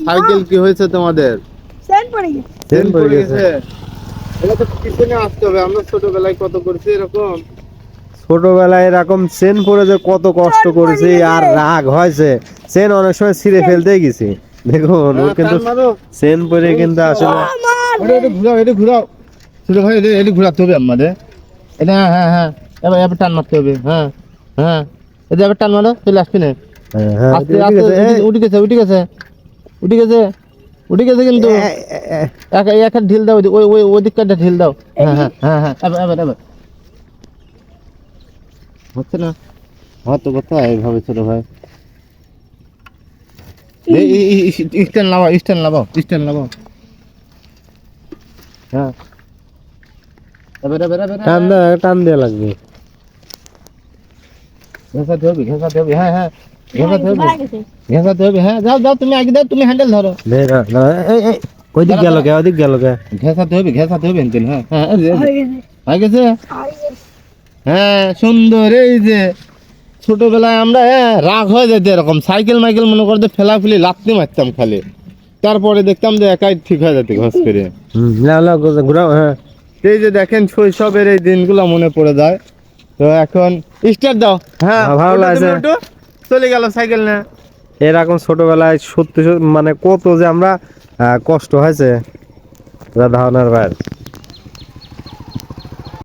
Cycle কি হয়েছে তোমাদের? চেন পড়ে গেছে। চেন পড়ে গেছে। এটা তো পিছনে আসতে হবে, আমরা ছোটবেলায় কত করেছি এরকম। ছোটবেলায় এরকম চেন পরে যে কত কষ্ট চেন পড়ে করেছি আর গেছে। রাগ হয়েছে, চেন অনেক সময় ছিঁড়ে ফেলতে গেছি। দেখুন ওর কিন্তু টান মারো। চেন পরে কিন্তু আসলে ওটা ঘুরাও, এটা ঘুরাও ছোট ভাই, এটা ঘুরাতে হবে আমাদের। এটা হ্যাঁ হ্যাঁ হ্যাঁ, এবার এবার টান মারতে হবে। হ্যাঁ হ্যাঁ, এটা এবার টান মারো, চলে আসবি না। হ্যাঁ, হ্যাঁ, আস্তে ঠিক আস্তে আছে, উঠে গেছে, উঠে গেছে, উঠে গেছে, উঠে গেছে কিন্তু এক ঢিল দাও, ওই ওই ওই দিকটা ঢিল দাও। হ্যাঁ হ্যাঁ হ্যাঁ হ্যাঁ, এবার এবার এবার হচ্ছে না। হয়তো কোথায় এইভাবে ছোট ভাই, স্ট্যান্ড লাগাও, স্ট্যান্ড লাগাও, স্ট্যান্ড লাগাও। হ্যাঁ, এবার এবার এবার টান দেওয়া লাগবে। ঘেঁষাতে হবে, ঘেঁষাতে হবে। হ্যাঁ হ্যাঁ, ঘেঁষাতে হবে, মারা গেছে। ঘেঁষাতে হবে। হ্যাঁ, যাও যাও, তুমি আগে দাও, তুমি হ্যান্ডেল ধরো। ওইদিক গেল কে, ওইদিক গেল কে? ঘেঁষাতে হবে, ঘেঁষাতে হবে। হ্যাঁ হ্যাঁ, হয়ে গেছে। হয়ে গেছে। হয়ে গেছে। হ্যাঁ, সুন্দর। এই যে ছোটবেলায় আমরা রাগ হয়ে যেত এরকম, সাইকেল মাইকেল মনে করতে ফেলাফেলি লাত্তি মারতাম খালি, তারপরে দেখতাম যে একাই ঠিক হয়ে যেত ঘস করে। ঘুরাও। হ্যাঁ, এই যে দেখেন শৈশবের এই দিনগুলো মনে পড়ে যায়। তো এখন স্টার্ট দাও। হ্যাঁ, ভালো ওঠো লাগছে। তুমি, ওঠো। চলে গেল সাইকেল না। এরকম ছোটবেলায় সত্যি সত্যি মানে কত যে আমরা কষ্ট হয়েছে, যা ধারণার বাইরে।